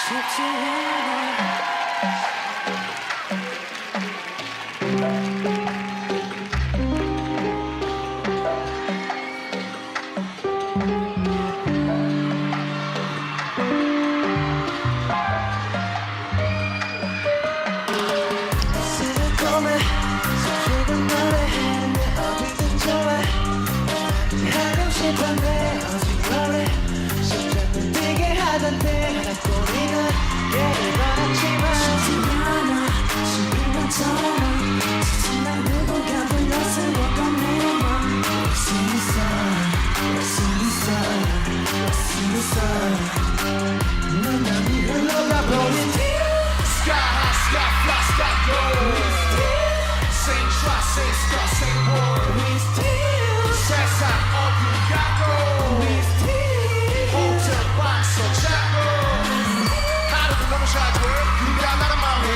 쉽지 않아. 새콤해 지금 노래하는데 어디든 좋아 하고 싶었네 어디 노래 심장을 뛰게 하던데 난 꼬리가 깨를 받았지만 쉽지 않아. 신비한 처럼 지치만 누군가 불렀을 것같네. 수 있어 수 있어 수 있어 넌 남이 흘러가 버린 뒤로 Sky high, sky fly, sky low. Same try, same scar, same word. We still 세상 어디가고 We still 호텔 방석 자고 하루도 너무 잘돼 누가 나를 말해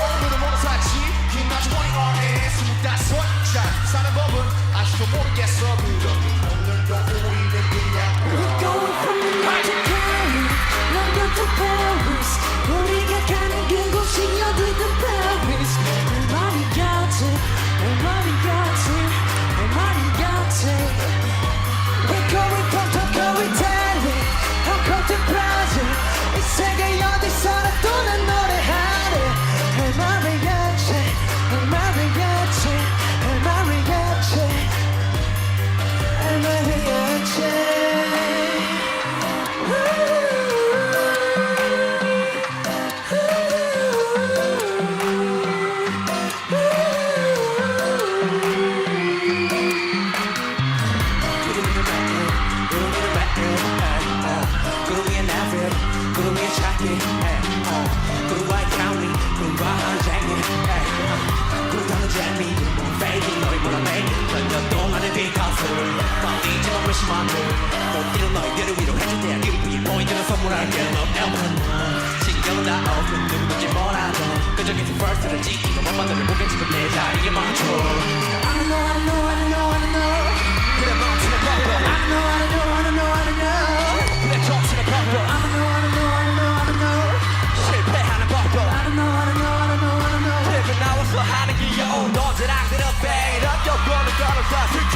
오늘은 모두 살지 빛나 20RS 25자 사는 법은 아직도 모르겠어 그러니 오늘도 우리는 그냥 We're going from New York to Paris, London to Paris. 우리가 가는 그곳이 어디든 Paris. 내 말이 같아, 내 말이 같아, 내 말이 같아. We're going from Tokyo, Italy, Hong Kong to Brazil. 이 세계 어디서나 또 난 노래하네. 할 말이 같이, 할 말이 같이, 할 말이 같이, 할 말이 같이. 구름이의 나վել 구름이의 찾기 구름과의 county 구름과의 쟁이 구름과의 재미 fading 너를 몰아내기 몇년 동안의 비커스를 뻥이지만 무심한 못 이룬 너희들을 위로해줄 때야 그리고 이 포인트를 선물할게 Love Elman 신경은 다 없는 누구든지 뭐라도 끈적인 first를 지키고 엄마들을 보게 지금 내 자리에 멈춰 I know, I know, I know, I know. 그래 멈추는 법도 I know, I know, I know, I know. 그래 정신의 법도 I know, I know, I know, I know. 실패하는 법도 I know, I know, I know, I know. TV 나와서 하는 귀여운 너지랑들은 배려 여권을 걸어서 슬픈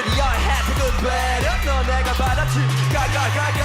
미디어의 혜택은 배려 너 내가 받았지 깔깔깔게